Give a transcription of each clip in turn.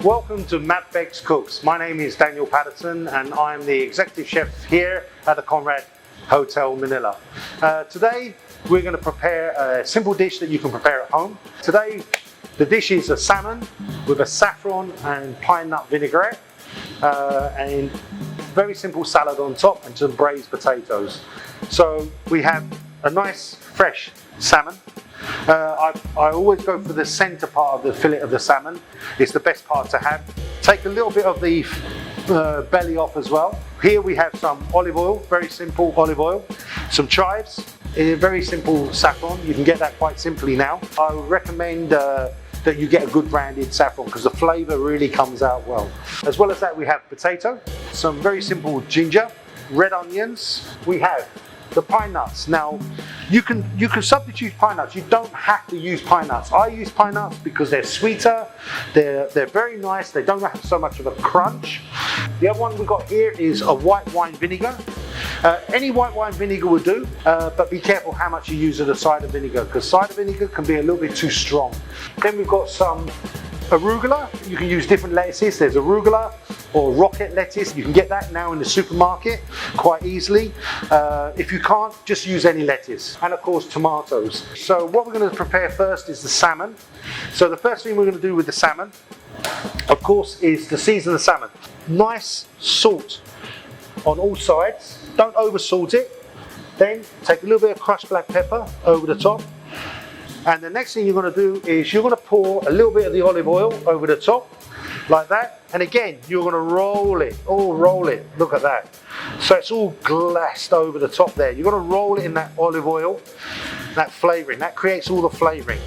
Welcome to MAFBEX Cooks. My name is Daniel Patterson and I'm the executive chef here at the Conrad Hotel Manila. Today we're going to prepare a simple dish that you can prepare at home. Today the dish is a salmon with a saffron and pine nut vinaigrette and very simple salad on top and some braised potatoes. So we have a nice fresh salmon. I always go for the center part of the fillet of the salmon. It's the best part to have. Take a little bit of the belly off as well. Here we have some olive oil, very simple olive oil, some chives, a very simple saffron. You can get that quite simply now. I would recommend that you get a good branded saffron because the flavor really comes out well. As well as that, we have potato, some very simple ginger, red onions. We have the pine nuts. Now, you can substitute pine nuts. You don't have to use pine nuts. I use pine nuts because they're sweeter, they're very nice, they don't have so much of a crunch. The other one we got here is a white wine vinegar. Any white wine vinegar will do, but be careful how much you use of the cider vinegar because cider vinegar can be a little bit too strong. Then we've got some arugula. You can use different lettuces. There's arugula or rocket lettuce. You can get that now in the supermarket quite easily. If you can't, just use any lettuce. And of course, tomatoes. So what we're going to prepare first is the salmon. So the first thing we're going to do with the salmon, of course, is to season the salmon. Nice salt on all sides. Don't over salt it. Then take a little bit of crushed black pepper over the top. And the next thing you're going to do is you're going to pour a little bit of the olive oil over the top, like that. And again, you're going to roll it, look at that. So it's all glassed over the top there. You're going to roll it in that olive oil, that flavouring. That creates all the flavouring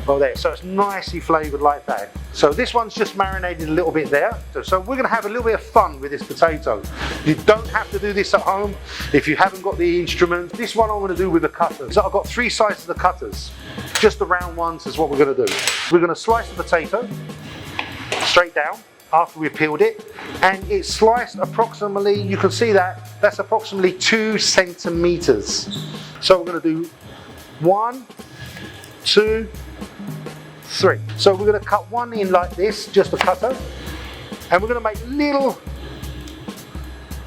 over there. So it's nicely flavoured like that. So this one's just marinated a little bit there. So we're going to have a little bit of fun with this potato. You don't have to do this at home if you haven't got the instrument. This one I'm going to do with the cutters. So I've got three sizes of the cutters. Just the round ones is what we're going to do. We're going to slice the potato straight down after we've peeled it, and it's sliced approximately, you can see that's approximately 2 centimeters. So we're going to do 1, 2, 3. So we're going to cut one in like this, just a cutter, and we're going to make little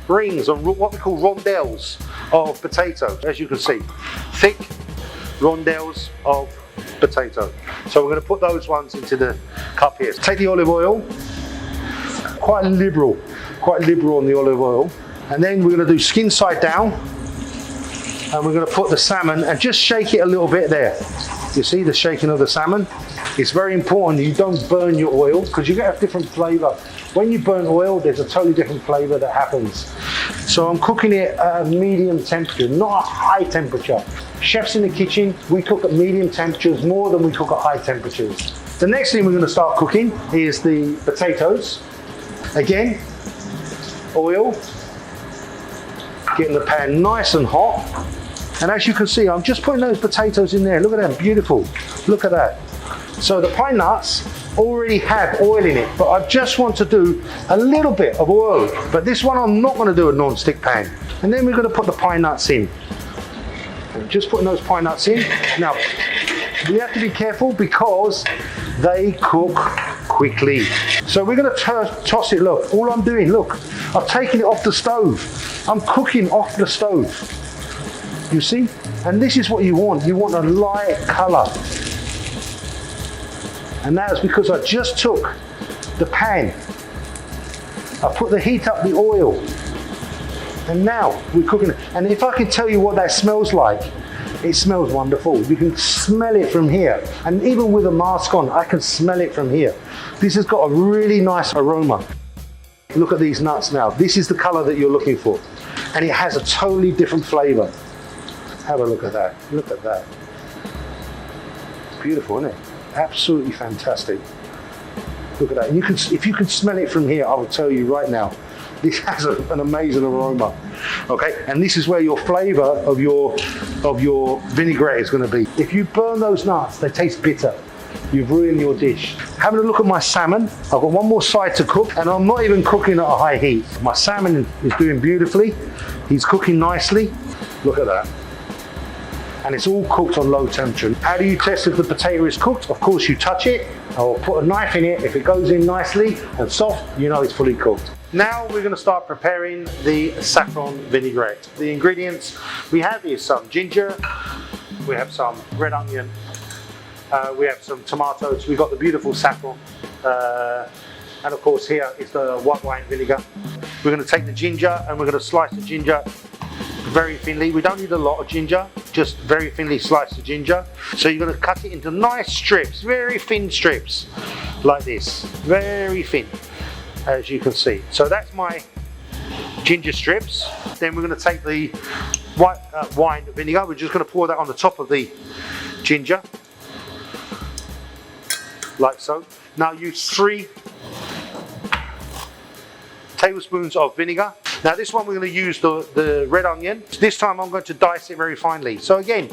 rings, or what we call rondelles of potato, as you can see, thick rondelles of potato. So we're going to put those ones into the cup here. Take the olive oil, quite liberal on the olive oil, and then we're going to do skin side down, and we're going to put the salmon and just shake it a little bit there. You see the shaking of the salmon? It's very important you don't burn your oil because you get a different flavor. When you burn oil, there's a totally different flavor that happens. So I'm cooking it at a medium temperature, not a high temperature. Chefs in the kitchen, we cook at medium temperatures more than we cook at high temperatures. The next thing we're going to start cooking is the potatoes. Again, oil, getting the pan nice and hot. And as you can see, I'm just putting those potatoes in there. Look at them, beautiful. Look at that. So the pine nuts already have oil in it, but I just want to do a little bit of oil. But this one I'm not going to do a non-stick pan. And then we're going to put the pine nuts in. Just putting those pine nuts in. Now, we have to be careful because they cook quickly. So we're going to toss it, look, all I'm doing, look, I've taken it off the stove. I'm cooking off the stove. You see? And this is what you want a light colour. And that's because I just took the pan, I put the heat up the oil, and now we're cooking it. And if I can tell you what that smells like, it smells wonderful. You can smell it from here. And even with a mask on, I can smell it from here. This has got a really nice aroma. Look at these nuts now. This is the colour that you're looking for. And it has a totally different flavour. Have a look at that. Look at that. Beautiful, isn't it? Absolutely fantastic. Look at that. And you can, if you can smell it from here, I will tell you right now, this has an amazing aroma. Okay, and this is where your flavour of your vinaigrette is going to be. If you burn those nuts, they taste bitter. You've ruined your dish. Having a look at my salmon, I've got one more side to cook, and I'm not even cooking at a high heat. My salmon is doing beautifully. He's cooking nicely. Look at that. and it's all cooked on low temperature. How do you test if the potato is cooked? Of course, you touch it or put a knife in it. If it goes in nicely and soft, you know it's fully cooked. Now we're going to start preparing the saffron vinaigrette. The ingredients we have is some ginger, we have some red onion, we have some tomatoes, we've got the beautiful saffron, and of course here is the white wine vinegar. We're going to take the ginger and we're going to slice the ginger very thinly. We don't need a lot of ginger, just very thinly slice the ginger. So you're going to cut it into nice strips, very thin strips, like this, very thin, as you can see. So that's my ginger strips. Then we're going to take the white wine vinegar. We're just going to pour that on the top of the ginger, like so. Now use 3 tablespoons of vinegar. Now this one we're going to use the red onion. This time I'm going to dice it very finely. So again,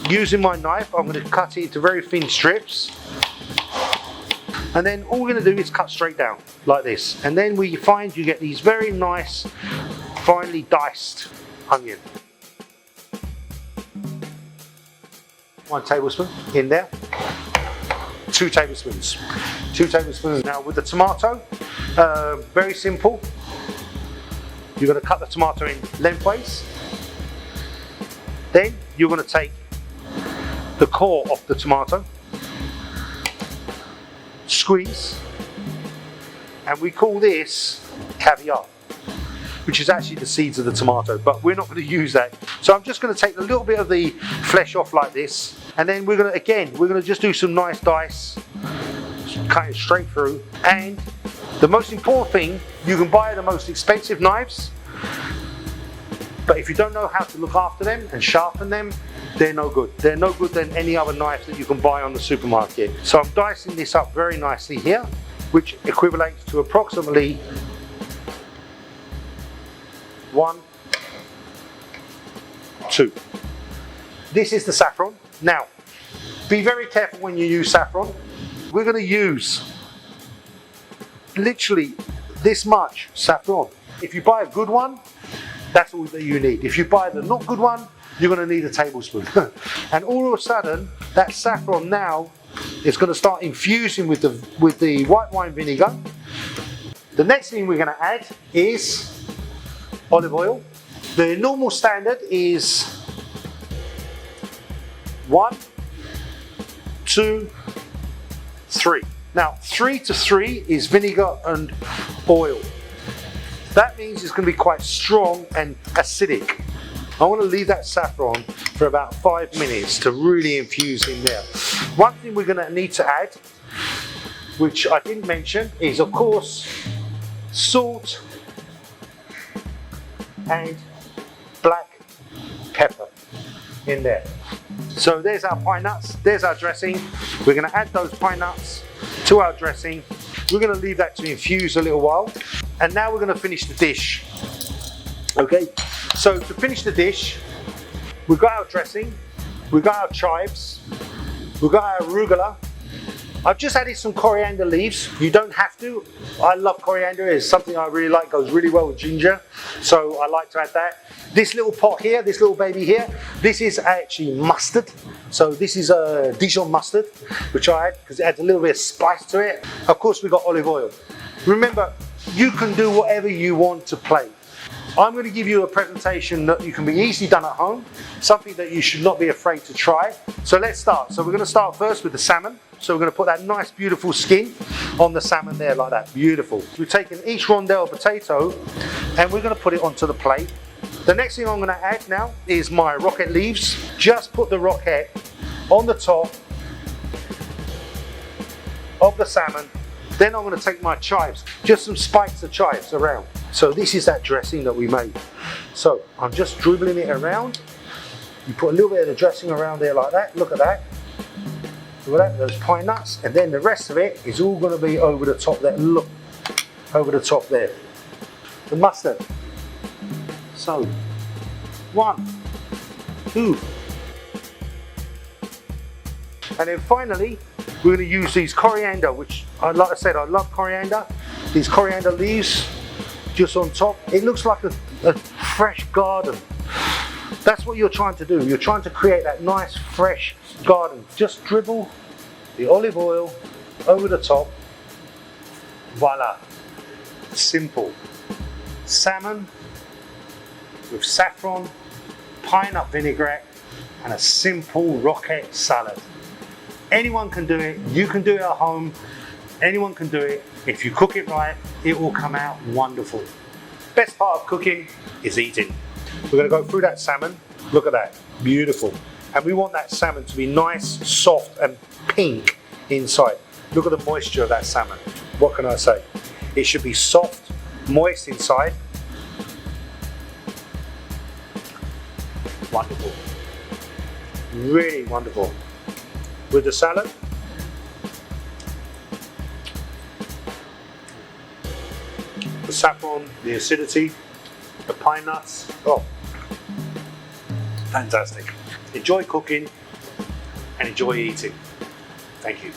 using my knife, I'm going to cut it into very thin strips. And then all we're going to do is cut straight down, like this. And then we find you get these very nice, finely diced onion. 1 tablespoon in there. 2 tablespoons. 2 tablespoons. Now with the tomato, very simple. You're going to cut the tomato in lengthways. Then you're going to take the core off the tomato, squeeze, and we call this caviar, which is actually the seeds of the tomato, but we're not going to use that. So I'm just going to take a little bit of the flesh off like this, and then we're going to just do some nice dice, cut it straight through. And the most important thing, you can buy the most expensive knives, but if you don't know how to look after them and sharpen them, they're no good. They're no good than any other knife that you can buy on the supermarket. So I'm dicing this up very nicely here, which equivalates to approximately 1, 2. This is the saffron. Now, be very careful when you use saffron. We're going to use literally this much saffron. If you buy a good one, that's all that you need. If you buy the not good one, you're going to need a tablespoon. And all of a sudden, that saffron now is going to start infusing with the white wine vinegar. The next thing we're going to add is olive oil. The normal standard is 1, 2, 3. Now 3 to 3 is vinegar and oil. That means it's going to be quite strong and acidic. I want to leave that saffron for about 5 minutes to really infuse in there. One thing we're going to need to add, which I didn't mention, is of course salt and black pepper in there. So there's our pine nuts, there's our dressing. We're going to add those pine nuts to our dressing. We're going to leave that to infuse a little while. And now we're going to finish the dish. Okay, so to finish the dish, we've got our dressing, we've got our chives, we've got our arugula. I've just added some coriander leaves. You don't have to. I love coriander. It's something I really like, goes really well with ginger. So I like to add that. This little pot here, this little baby here, this is actually mustard. So this is a Dijon mustard, which I add because it adds a little bit of spice to it. Of course, we've got olive oil. Remember, you can do whatever you want to plate. I'm going to give you a presentation that you can be easily done at home, something that you should not be afraid to try. So let's start. So we're going to start first with the salmon. So we're going to put that nice beautiful skin on the salmon there like that, beautiful. We've taken each rondelle potato and we're going to put it onto the plate. The next thing I'm going to add now is my rocket leaves. Just put the rocket on the top of the salmon. Then I'm going to take my chives, just some spikes of chives around. So this is that dressing that we made. So I'm just dribbling it around. You put a little bit of the dressing around there like that. Look at that. Look at that, those pine nuts. And then the rest of it is all going to be over the top there. Look, over the top there. The mustard. So, 1, 2. And then finally, we're going to use these coriander, which, like I said, I love coriander. These coriander leaves just on top. It looks like a fresh garden. That's what you're trying to do. You're trying to create that nice, fresh garden. Just dribble the olive oil over the top. Voila. Simple. Salmon with saffron, pine nut vinaigrette, and a simple rocket salad. Anyone can do it. You can do it at home. Anyone can do it. If you cook it right, it will come out wonderful. Best part of cooking is eating. We're going to go through that salmon. Look at that, beautiful. And we want that salmon to be nice, soft and pink inside. Look at the moisture of that salmon. What can I say? It should be soft, moist inside. Wonderful. Really wonderful. With the salad, the saffron, the acidity, the pine nuts. Oh, fantastic. Enjoy cooking and enjoy eating. Thank you.